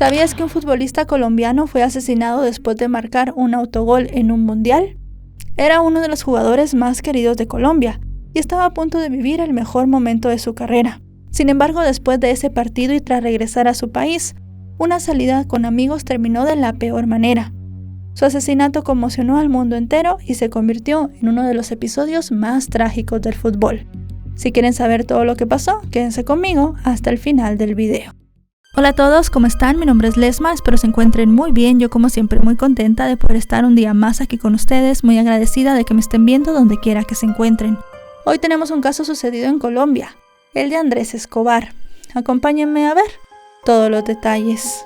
¿Sabías que un futbolista colombiano fue asesinado después de marcar un autogol en un mundial? Era uno de los jugadores más queridos de Colombia y estaba a punto de vivir el mejor momento de su carrera. Sin embargo, después de ese partido y tras regresar a su país, una salida con amigos terminó de la peor manera. Su asesinato conmocionó al mundo entero y se convirtió en uno de los episodios más trágicos del fútbol. Si quieren saber todo lo que pasó, quédense conmigo hasta el final del video. Hola a todos, ¿cómo están? Mi nombre es Lesma, espero se encuentren muy bien. Yo como siempre muy contenta de poder estar un día más aquí con ustedes, muy agradecida de que me estén viendo donde quiera que se encuentren. Hoy tenemos un caso sucedido en Colombia, el de Andrés Escobar. Acompáñenme a ver todos los detalles.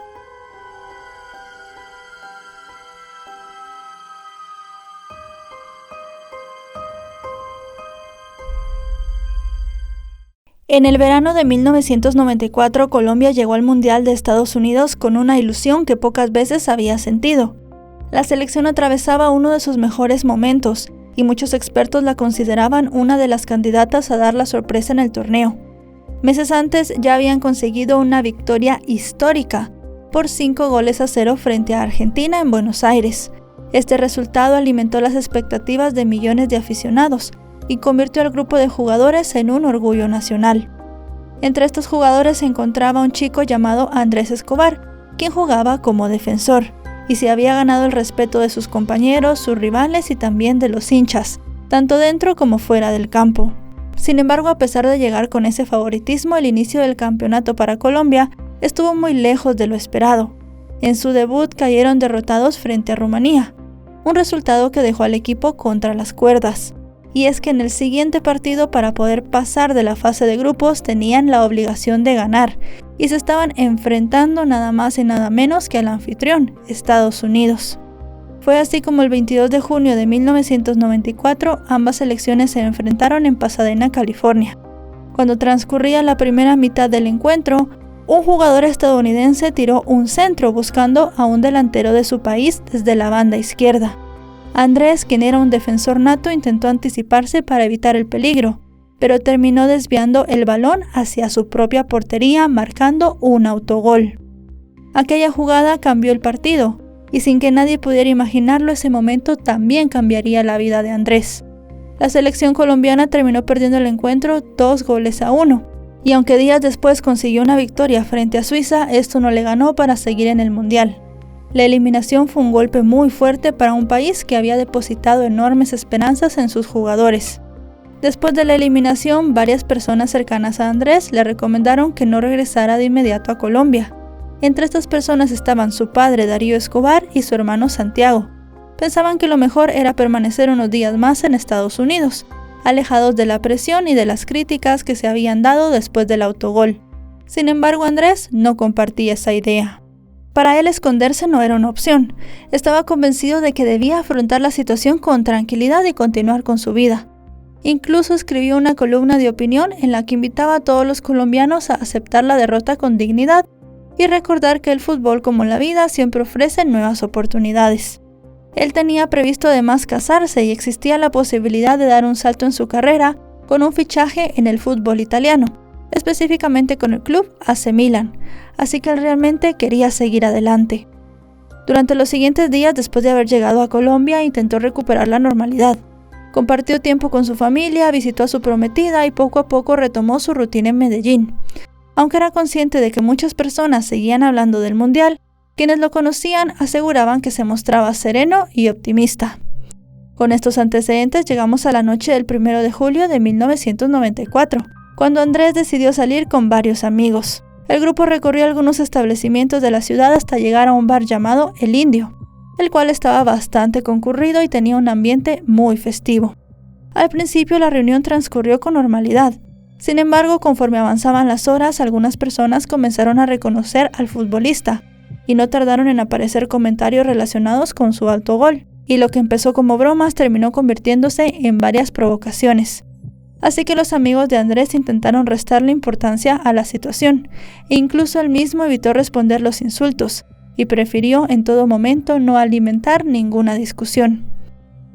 En el verano de 1994, Colombia llegó al Mundial de Estados Unidos con una ilusión que pocas veces había sentido. La selección atravesaba uno de sus mejores momentos, y muchos expertos la consideraban una de las candidatas a dar la sorpresa en el torneo. Meses antes ya habían conseguido una victoria histórica, por 5-0 frente a Argentina en Buenos Aires. Este resultado alimentó las expectativas de millones de aficionados, y convirtió al grupo de jugadores en un orgullo nacional. Entre estos jugadores se encontraba un chico llamado Andrés Escobar, quien jugaba como defensor, y se había ganado el respeto de sus compañeros, sus rivales y también de los hinchas, tanto dentro como fuera del campo. Sin embargo, a pesar de llegar con ese favoritismo, el inicio del campeonato para Colombia estuvo muy lejos de lo esperado. En su debut cayeron derrotados frente a Rumanía, un resultado que dejó al equipo contra las cuerdas. Y es que en el siguiente partido, para poder pasar de la fase de grupos, tenían la obligación de ganar y se estaban enfrentando nada más y nada menos que al anfitrión, Estados Unidos. Fue así como el 22 de junio de 1994 ambas selecciones se enfrentaron en Pasadena, California. Cuando transcurría la primera mitad del encuentro, un jugador estadounidense tiró un centro buscando a un delantero de su país desde la banda izquierda. Andrés, quien era un defensor nato, intentó anticiparse para evitar el peligro, pero terminó desviando el balón hacia su propia portería, marcando un autogol. Aquella jugada cambió el partido, y sin que nadie pudiera imaginarlo, ese momento también cambiaría la vida de Andrés. La selección colombiana terminó perdiendo el encuentro 2-1, y aunque días después consiguió una victoria frente a Suiza, esto no le ganó para seguir en el Mundial. La eliminación fue un golpe muy fuerte para un país que había depositado enormes esperanzas en sus jugadores. Después de la eliminación, varias personas cercanas a Andrés le recomendaron que no regresara de inmediato a Colombia. Entre estas personas estaban su padre Darío Escobar y su hermano Santiago. Pensaban que lo mejor era permanecer unos días más en Estados Unidos, alejados de la presión y de las críticas que se habían dado después del autogol. Sin embargo, Andrés no compartía esa idea. Para él, esconderse no era una opción. Estaba convencido de que debía afrontar la situación con tranquilidad y continuar con su vida. Incluso escribió una columna de opinión en la que invitaba a todos los colombianos a aceptar la derrota con dignidad y recordar que el fútbol, como la vida, siempre ofrece nuevas oportunidades. Él tenía previsto además casarse y existía la posibilidad de dar un salto en su carrera con un fichaje en el fútbol italiano, específicamente con el club AC Milan, así que él realmente quería seguir adelante. Durante los siguientes días, después de haber llegado a Colombia, intentó recuperar la normalidad. Compartió tiempo con su familia, visitó a su prometida y poco a poco retomó su rutina en Medellín. Aunque era consciente de que muchas personas seguían hablando del Mundial, quienes lo conocían aseguraban que se mostraba sereno y optimista. Con estos antecedentes llegamos a la noche del 1 de julio de 1994. Cuando Andrés decidió salir con varios amigos. El grupo recorrió algunos establecimientos de la ciudad hasta llegar a un bar llamado El Indio, el cual estaba bastante concurrido y tenía un ambiente muy festivo. Al principio la reunión transcurrió con normalidad. Sin embargo, conforme avanzaban las horas, algunas personas comenzaron a reconocer al futbolista y no tardaron en aparecer comentarios relacionados con su autogol, y lo que empezó como bromas terminó convirtiéndose en varias provocaciones. Así que los amigos de Andrés intentaron restarle importancia a la situación, e incluso él mismo evitó responder los insultos, y prefirió en todo momento no alimentar ninguna discusión.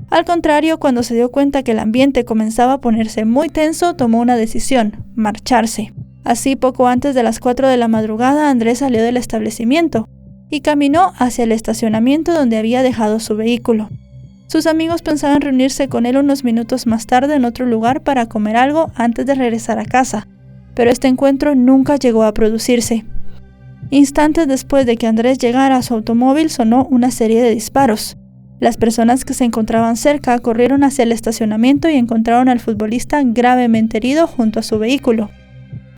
Al contrario, cuando se dio cuenta que el ambiente comenzaba a ponerse muy tenso, tomó una decisión: marcharse. Así, poco antes de las 4 de la madrugada, Andrés salió del establecimiento y caminó hacia el estacionamiento donde había dejado su vehículo. Sus amigos pensaban reunirse con él unos minutos más tarde en otro lugar para comer algo antes de regresar a casa, pero este encuentro nunca llegó a producirse. Instantes después de que Andrés llegara a su automóvil, sonó una serie de disparos. Las personas que se encontraban cerca corrieron hacia el estacionamiento y encontraron al futbolista gravemente herido junto a su vehículo.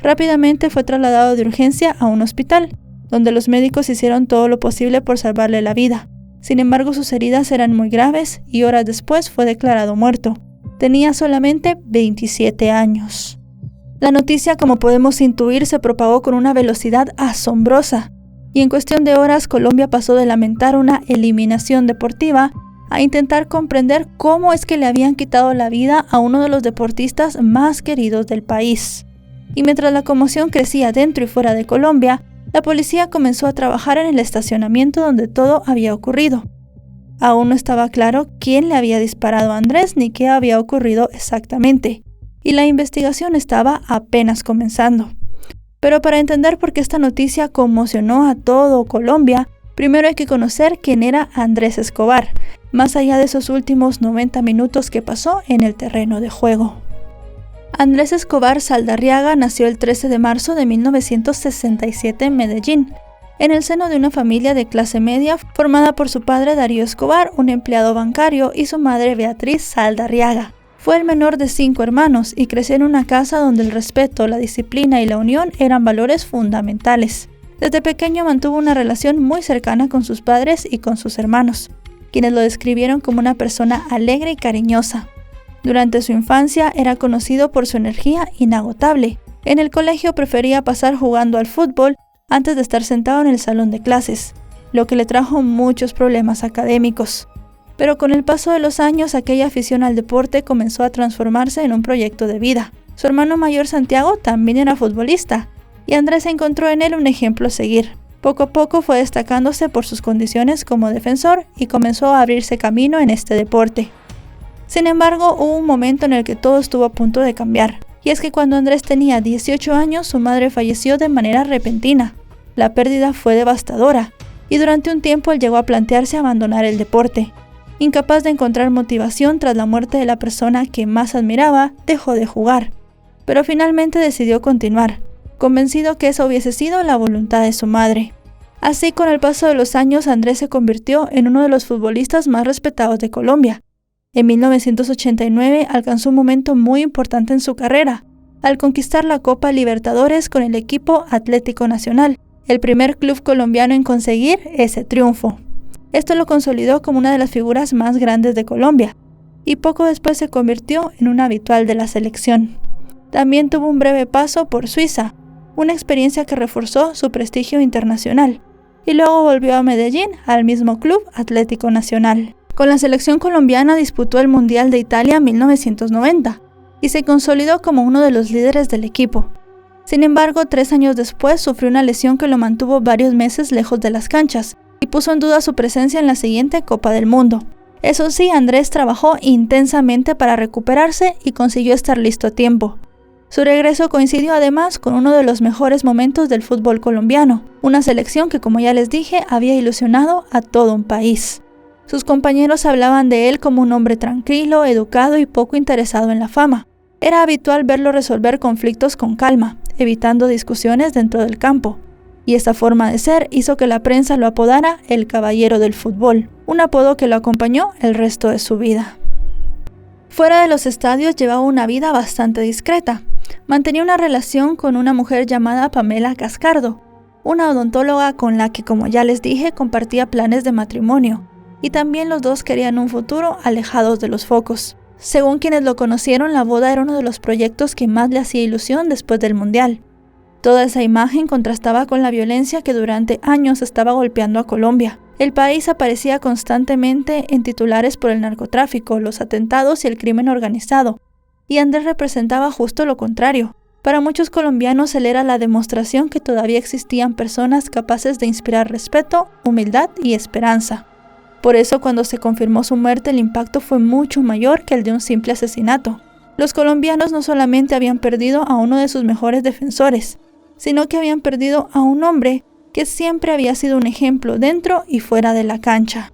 Rápidamente fue trasladado de urgencia a un hospital, donde los médicos hicieron todo lo posible por salvarle la vida. Sin embargo, sus heridas eran muy graves y horas después fue declarado muerto. Tenía solamente 27 años. La noticia, como podemos intuir, se propagó con una velocidad asombrosa, y en cuestión de horas Colombia pasó de lamentar una eliminación deportiva a intentar comprender cómo es que le habían quitado la vida a uno de los deportistas más queridos del país. Y mientras la conmoción crecía dentro y fuera de Colombia, la policía comenzó a trabajar en el estacionamiento donde todo había ocurrido. Aún no estaba claro quién le había disparado a Andrés ni qué había ocurrido exactamente, y la investigación estaba apenas comenzando. Pero para entender por qué esta noticia conmocionó a todo Colombia, primero hay que conocer quién era Andrés Escobar, más allá de esos últimos 90 minutos que pasó en el terreno de juego. Andrés Escobar Saldarriaga nació el 13 de marzo de 1967 en Medellín, en el seno de una familia de clase media formada por su padre Darío Escobar, un empleado bancario, y su madre Beatriz Saldarriaga. Fue el menor de 5 hermanos y creció en una casa donde el respeto, la disciplina y la unión eran valores fundamentales. Desde pequeño mantuvo una relación muy cercana con sus padres y con sus hermanos, quienes lo describieron como una persona alegre y cariñosa. Durante su infancia era conocido por su energía inagotable. En el colegio prefería pasar jugando al fútbol antes de estar sentado en el salón de clases, lo que le trajo muchos problemas académicos. Pero con el paso de los años, aquella afición al deporte comenzó a transformarse en un proyecto de vida. Su hermano mayor Santiago también era futbolista, y Andrés encontró en él un ejemplo a seguir. Poco a poco fue destacándose por sus condiciones como defensor y comenzó a abrirse camino en este deporte. Sin embargo, hubo un momento en el que todo estuvo a punto de cambiar, y es que cuando Andrés tenía 18 años, su madre falleció de manera repentina. La pérdida fue devastadora, y durante un tiempo él llegó a plantearse abandonar el deporte. Incapaz de encontrar motivación tras la muerte de la persona que más admiraba, dejó de jugar, pero finalmente decidió continuar, convencido que esa hubiese sido la voluntad de su madre. Así, con el paso de los años, Andrés se convirtió en uno de los futbolistas más respetados de Colombia. En 1989 alcanzó un momento muy importante en su carrera, al conquistar la Copa Libertadores con el equipo Atlético Nacional, el primer club colombiano en conseguir ese triunfo. Esto lo consolidó como una de las figuras más grandes de Colombia, y poco después se convirtió en un habitual de la selección. También tuvo un breve paso por Suiza, una experiencia que reforzó su prestigio internacional, y luego volvió a Medellín, al mismo club Atlético Nacional. Con la selección colombiana disputó el Mundial de Italia 1990 y se consolidó como uno de los líderes del equipo. Sin embargo, 3 años después sufrió una lesión que lo mantuvo varios meses lejos de las canchas y puso en duda su presencia en la siguiente Copa del Mundo. Eso sí, Andrés trabajó intensamente para recuperarse y consiguió estar listo a tiempo. Su regreso coincidió además con uno de los mejores momentos del fútbol colombiano, una selección que, como ya les dije, había ilusionado a todo un país. Sus compañeros hablaban de él como un hombre tranquilo, educado y poco interesado en la fama. Era habitual verlo resolver conflictos con calma, evitando discusiones dentro del campo. Y esta forma de ser hizo que la prensa lo apodara el Caballero del Fútbol, un apodo que lo acompañó el resto de su vida. Fuera de los estadios llevaba una vida bastante discreta. Mantenía una relación con una mujer llamada Pamela Cascardo, una odontóloga con la que, como ya les dije, compartía planes de matrimonio. Y también los dos querían un futuro alejados de los focos. Según quienes lo conocieron, la boda era uno de los proyectos que más le hacía ilusión después del Mundial. Toda esa imagen contrastaba con la violencia que durante años estaba golpeando a Colombia. El país aparecía constantemente en titulares por el narcotráfico, los atentados y el crimen organizado, y Andrés representaba justo lo contrario. Para muchos colombianos él era la demostración que todavía existían personas capaces de inspirar respeto, humildad y esperanza. Por eso, cuando se confirmó su muerte, el impacto fue mucho mayor que el de un simple asesinato. Los colombianos no solamente habían perdido a uno de sus mejores defensores, sino que habían perdido a un hombre que siempre había sido un ejemplo dentro y fuera de la cancha.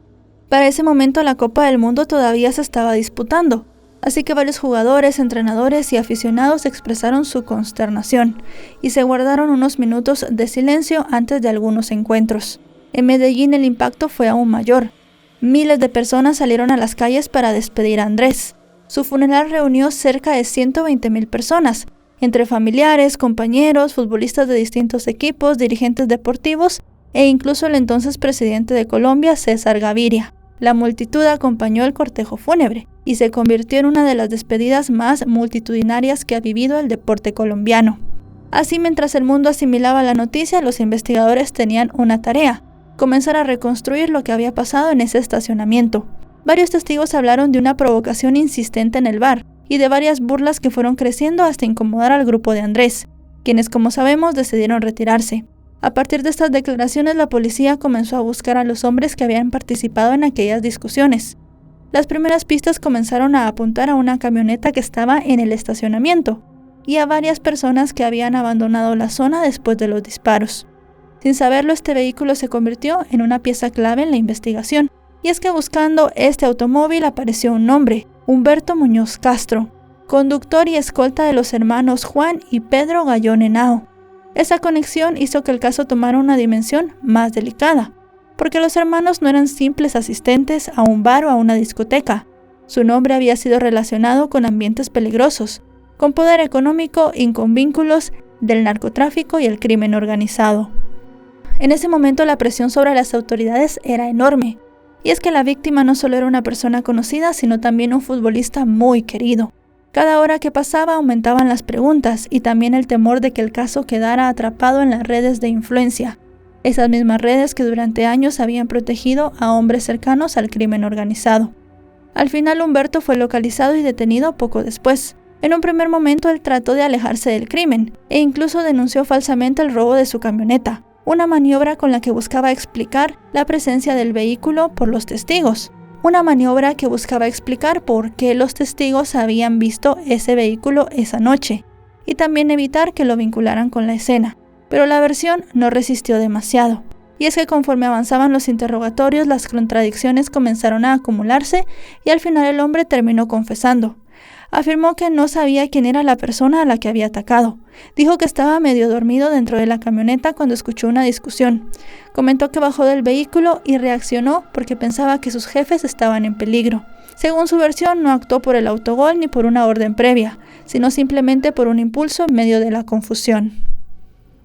Para ese momento la Copa del Mundo todavía se estaba disputando, así que varios jugadores, entrenadores y aficionados expresaron su consternación y se guardaron unos minutos de silencio antes de algunos encuentros. En Medellín el impacto fue aún mayor. Miles de personas salieron a las calles para despedir a Andrés. Su funeral reunió cerca de 120.000 personas, entre familiares, compañeros, futbolistas de distintos equipos, dirigentes deportivos e incluso el entonces presidente de Colombia, César Gaviria. La multitud acompañó el cortejo fúnebre y se convirtió en una de las despedidas más multitudinarias que ha vivido el deporte colombiano. Así, mientras el mundo asimilaba la noticia, los investigadores tenían una tarea: comenzar a reconstruir lo que había pasado en ese estacionamiento. Varios testigos hablaron de una provocación insistente en el bar y de varias burlas que fueron creciendo hasta incomodar al grupo de Andrés, quienes, como sabemos, decidieron retirarse. A partir de estas declaraciones, la policía comenzó a buscar a los hombres que habían participado en aquellas discusiones. Las primeras pistas comenzaron a apuntar a una camioneta que estaba en el estacionamiento y a varias personas que habían abandonado la zona después de los disparos. Sin saberlo, este vehículo se convirtió en una pieza clave en la investigación, y es que buscando este automóvil apareció un hombre, Humberto Muñoz Castro, conductor y escolta de los hermanos Juan y Pedro Gallón Henao. Esa conexión hizo que el caso tomara una dimensión más delicada, porque los hermanos no eran simples asistentes a un bar o a una discoteca. Su nombre había sido relacionado con ambientes peligrosos, con poder económico y con vínculos del narcotráfico y el crimen organizado. En ese momento la presión sobre las autoridades era enorme, y es que la víctima no solo era una persona conocida, sino también un futbolista muy querido. Cada hora que pasaba aumentaban las preguntas y también el temor de que el caso quedara atrapado en las redes de influencia, esas mismas redes que durante años habían protegido a hombres cercanos al crimen organizado. Al final Humberto fue localizado y detenido poco después. En un primer momento él trató de alejarse del crimen e incluso denunció falsamente el robo de su camioneta, una maniobra con la que buscaba explicar la presencia del vehículo por los testigos. Una maniobra que buscaba explicar por qué los testigos habían visto ese vehículo esa noche y también evitar que lo vincularan con la escena. Pero la versión no resistió demasiado. Y es que conforme avanzaban los interrogatorios, las contradicciones comenzaron a acumularse y al final el hombre terminó confesando. Afirmó que no sabía quién era la persona a la que había atacado. Dijo que estaba medio dormido dentro de la camioneta cuando escuchó una discusión. Comentó que bajó del vehículo y reaccionó porque pensaba que sus jefes estaban en peligro. Según su versión, no actuó por el autogol ni por una orden previa, sino simplemente por un impulso en medio de la confusión.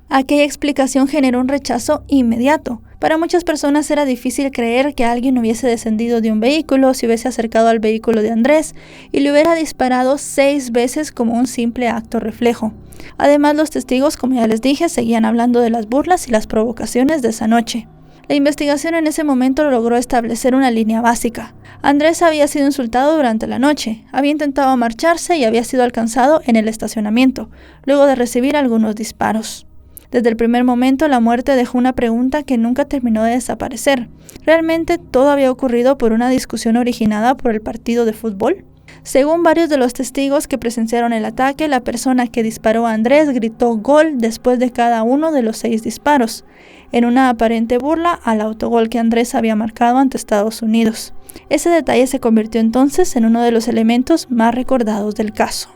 Aquella explicación generó un rechazo inmediato. Para muchas personas era difícil creer que alguien hubiese descendido de un vehículo, se hubiese acercado al vehículo de Andrés y le hubiera disparado 6 veces como un simple acto reflejo. Además, los testigos, como ya les dije, seguían hablando de las burlas y las provocaciones de esa noche. La investigación en ese momento logró establecer una línea básica. Andrés había sido insultado durante la noche, había intentado marcharse y había sido alcanzado en el estacionamiento, luego de recibir algunos disparos. Desde el primer momento, la muerte dejó una pregunta que nunca terminó de desaparecer. ¿Realmente todo había ocurrido por una discusión originada por el partido de fútbol? Según varios de los testigos que presenciaron el ataque, la persona que disparó a Andrés gritó "gol" después de cada uno de los 6 disparos, en una aparente burla al autogol que Andrés había marcado ante Estados Unidos. Ese detalle se convirtió entonces en uno de los elementos más recordados del caso.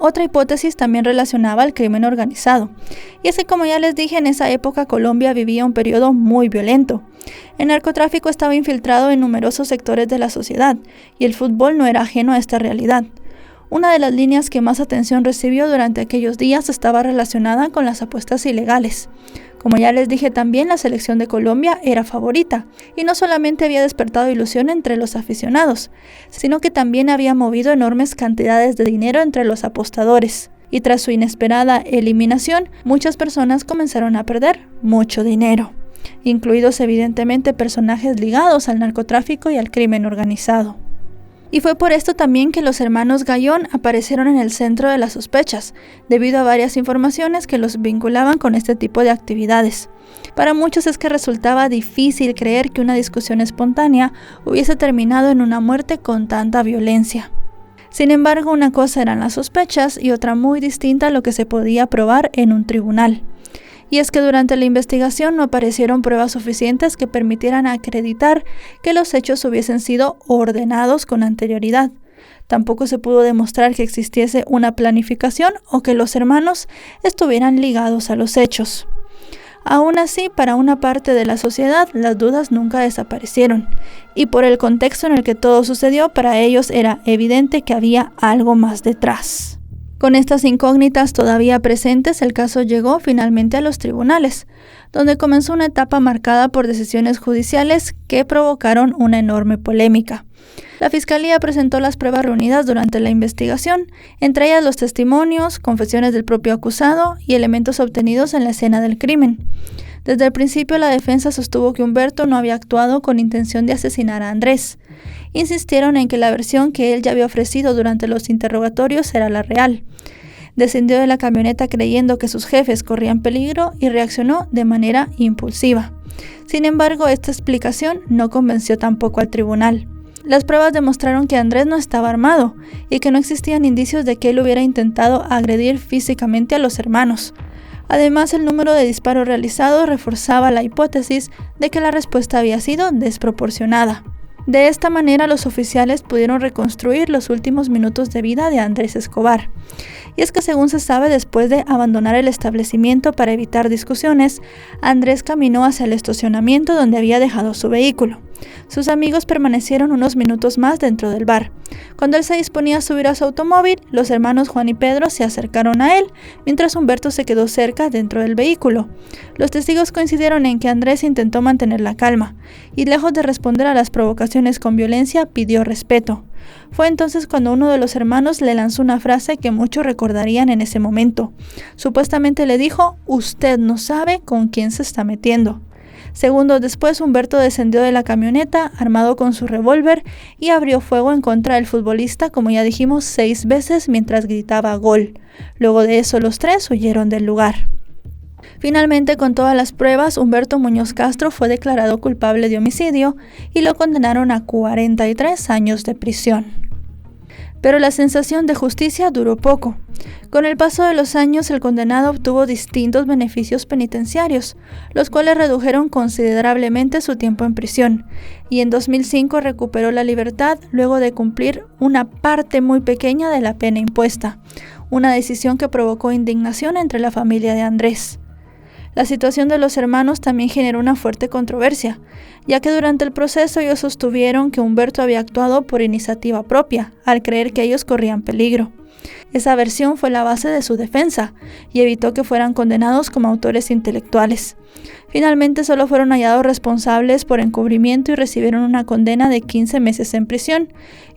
Otra hipótesis también relacionaba al crimen organizado, y es que, como ya les dije, en esa época Colombia vivía un periodo muy violento. El narcotráfico estaba infiltrado en numerosos sectores de la sociedad, y el fútbol no era ajeno a esta realidad. Una de las líneas que más atención recibió durante aquellos días estaba relacionada con las apuestas ilegales. Como ya les dije también, la selección de Colombia era favorita, y no solamente había despertado ilusión entre los aficionados, sino que también había movido enormes cantidades de dinero entre los apostadores. Y tras su inesperada eliminación, muchas personas comenzaron a perder mucho dinero, incluidos evidentemente personajes ligados al narcotráfico y al crimen organizado. Y fue por esto también que los hermanos Gallón aparecieron en el centro de las sospechas, debido a varias informaciones que los vinculaban con este tipo de actividades. Para muchos es que resultaba difícil creer que una discusión espontánea hubiese terminado en una muerte con tanta violencia. Sin embargo, una cosa eran las sospechas y otra muy distinta a lo que se podía probar en un tribunal. Y es que durante la investigación no aparecieron pruebas suficientes que permitieran acreditar que los hechos hubiesen sido ordenados con anterioridad. Tampoco se pudo demostrar que existiese una planificación o que los hermanos estuvieran ligados a los hechos. Aún así, para una parte de la sociedad, las dudas nunca desaparecieron, y por el contexto en el que todo sucedió, para ellos era evidente que había algo más detrás. Con estas incógnitas todavía presentes, el caso llegó finalmente a los tribunales, donde comenzó una etapa marcada por decisiones judiciales que provocaron una enorme polémica. La Fiscalía presentó las pruebas reunidas durante la investigación, entre ellas los testimonios, confesiones del propio acusado y elementos obtenidos en la escena del crimen. Desde el principio, la defensa sostuvo que Humberto no había actuado con intención de asesinar a Andrés. Insistieron en que la versión que él ya había ofrecido durante los interrogatorios era la real. Descendió de la camioneta creyendo que sus jefes corrían peligro y reaccionó de manera impulsiva. Sin embargo, esta explicación no convenció tampoco al tribunal. Las pruebas demostraron que Andrés no estaba armado y que no existían indicios de que él hubiera intentado agredir físicamente a los hermanos. Además, el número de disparos realizados reforzaba la hipótesis de que la respuesta había sido desproporcionada. De esta manera, los oficiales pudieron reconstruir los últimos minutos de vida de Andrés Escobar. Y es que, según se sabe, después de abandonar el establecimiento para evitar discusiones, Andrés caminó hacia el estacionamiento donde había dejado su vehículo. Sus amigos permanecieron unos minutos más dentro del bar. Cuando él se disponía a subir a su automóvil, los hermanos Juan y Pedro se acercaron a él, mientras Humberto se quedó cerca dentro del vehículo. Los testigos coincidieron en que Andrés intentó mantener la calma, y lejos de responder a las provocaciones con violencia, pidió respeto. Fue entonces cuando uno de los hermanos le lanzó una frase que muchos recordarían en ese momento. Supuestamente le dijo: "Usted no sabe con quién se está metiendo". Segundos después, Humberto descendió de la camioneta, armado con su revólver, y abrió fuego en contra del futbolista, como ya dijimos, 6 veces mientras gritaba "gol". Luego de eso, los 3 huyeron del lugar. Finalmente, con todas las pruebas, Humberto Muñoz Castro fue declarado culpable de homicidio y lo condenaron a 43 años de prisión. Pero la sensación de justicia duró poco. Con el paso de los años, el condenado obtuvo distintos beneficios penitenciarios, los cuales redujeron considerablemente su tiempo en prisión, y en 2005 recuperó la libertad luego de cumplir una parte muy pequeña de la pena impuesta, una decisión que provocó indignación entre la familia de Andrés. La situación de los hermanos también generó una fuerte controversia, ya que durante el proceso ellos sostuvieron que Humberto había actuado por iniciativa propia, al creer que ellos corrían peligro. Esa versión fue la base de su defensa y evitó que fueran condenados como autores intelectuales. Finalmente solo fueron hallados responsables por encubrimiento y recibieron una condena de 15 meses en prisión,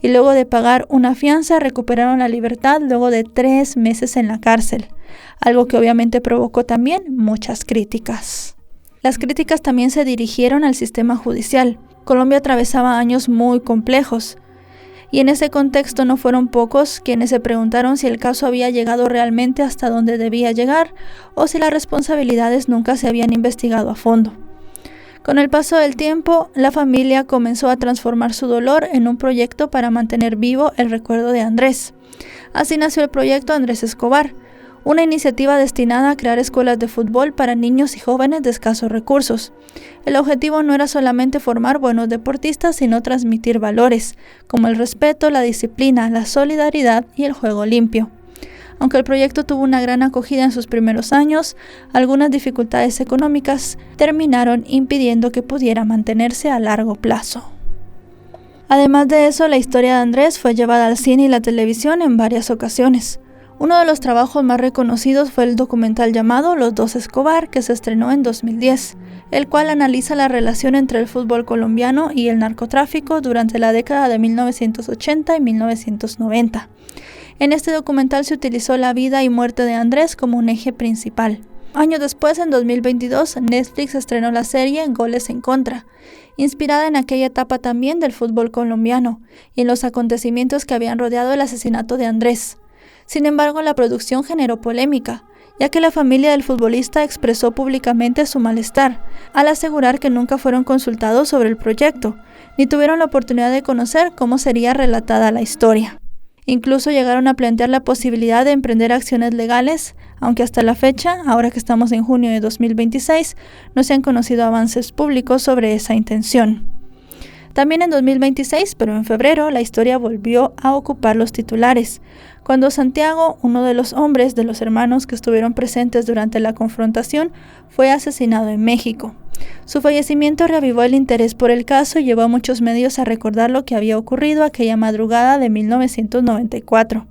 y luego de pagar una fianza recuperaron la libertad luego de 3 meses en la cárcel, algo que obviamente provocó también muchas críticas. Las críticas también se dirigieron al sistema judicial. Colombia atravesaba años muy complejos, y en ese contexto no fueron pocos quienes se preguntaron si el caso había llegado realmente hasta donde debía llegar o si las responsabilidades nunca se habían investigado a fondo. Con el paso del tiempo, la familia comenzó a transformar su dolor en un proyecto para mantener vivo el recuerdo de Andrés. Así nació el proyecto Andrés Escobar, una iniciativa destinada a crear escuelas de fútbol para niños y jóvenes de escasos recursos. El objetivo no era solamente formar buenos deportistas, sino transmitir valores, como el respeto, la disciplina, la solidaridad y el juego limpio. Aunque el proyecto tuvo una gran acogida en sus primeros años, algunas dificultades económicas terminaron impidiendo que pudiera mantenerse a largo plazo. Además de eso, la historia de Andrés fue llevada al cine y la televisión en varias ocasiones. Uno de los trabajos más reconocidos fue el documental llamado Los Dos Escobar, que se estrenó en 2010, el cual analiza la relación entre el fútbol colombiano y el narcotráfico durante la década de 1980 y 1990. En este documental se utilizó la vida y muerte de Andrés como un eje principal. Años después, en 2022, Netflix estrenó la serie Goles en Contra, inspirada en aquella etapa también del fútbol colombiano y en los acontecimientos que habían rodeado el asesinato de Andrés. Sin embargo, la producción generó polémica, ya que la familia del futbolista expresó públicamente su malestar, al asegurar que nunca fueron consultados sobre el proyecto, ni tuvieron la oportunidad de conocer cómo sería relatada la historia. Incluso llegaron a plantear la posibilidad de emprender acciones legales, aunque hasta la fecha, ahora que estamos en junio de 2026, no se han conocido avances públicos sobre esa intención. También en 2026, pero en febrero, la historia volvió a ocupar los titulares, cuando Santiago, uno de los hombres de los hermanos que estuvieron presentes durante la confrontación, fue asesinado en México. Su fallecimiento reavivó el interés por el caso y llevó a muchos medios a recordar lo que había ocurrido aquella madrugada de 1994.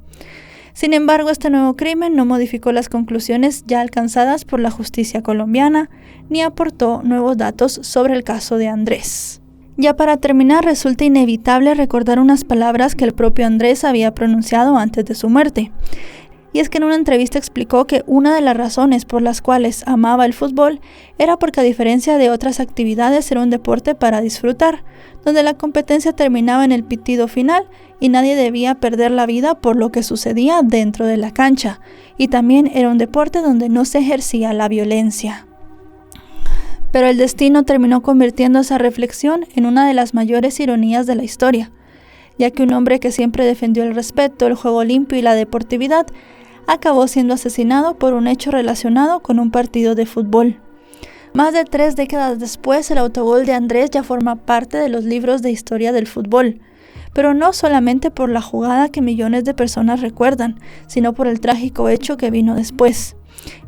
Sin embargo, este nuevo crimen no modificó las conclusiones ya alcanzadas por la justicia colombiana, ni aportó nuevos datos sobre el caso de Andrés. Ya para terminar, resulta inevitable recordar unas palabras que el propio Andrés había pronunciado antes de su muerte. Y es que en una entrevista explicó que una de las razones por las cuales amaba el fútbol era porque, a diferencia de otras actividades, era un deporte para disfrutar, donde la competencia terminaba en el pitido final y nadie debía perder la vida por lo que sucedía dentro de la cancha. Y también era un deporte donde no se ejercía la violencia. Pero el destino terminó convirtiendo esa reflexión en una de las mayores ironías de la historia, ya que un hombre que siempre defendió el respeto, el juego limpio y la deportividad, acabó siendo asesinado por un hecho relacionado con un partido de fútbol. Más de 3 décadas después, el autogol de Andrés ya forma parte de los libros de historia del fútbol, pero no solamente por la jugada que millones de personas recuerdan, sino por el trágico hecho que vino después.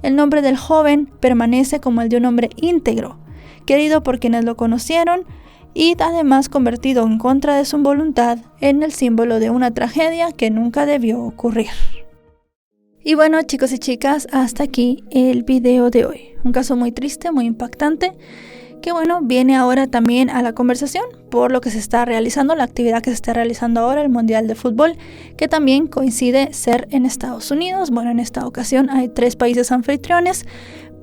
El nombre del joven permanece como el de un hombre íntegro, querido por quienes lo conocieron y además convertido en contra de su voluntad en el símbolo de una tragedia que nunca debió ocurrir. Y bueno, chicos y chicas, hasta aquí el video de hoy. Un caso muy triste, muy impactante, que bueno, viene ahora también a la conversación por lo que se está realizando, la actividad que se está realizando ahora, el Mundial de Fútbol, que también coincide ser en Estados Unidos. Bueno, en esta ocasión hay 3 países anfitriones,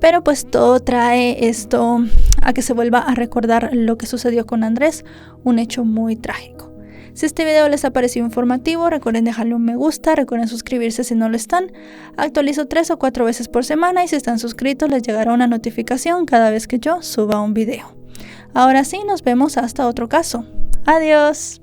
pero pues todo trae esto a que se vuelva a recordar lo que sucedió con Andrés, un hecho muy trágico. Si este video les ha parecido informativo, recuerden dejarle un me gusta, recuerden suscribirse si no lo están. Actualizo 3 o 4 veces por semana y si están suscritos les llegará una notificación cada vez que yo suba un video. Ahora sí, nos vemos hasta otro caso. Adiós.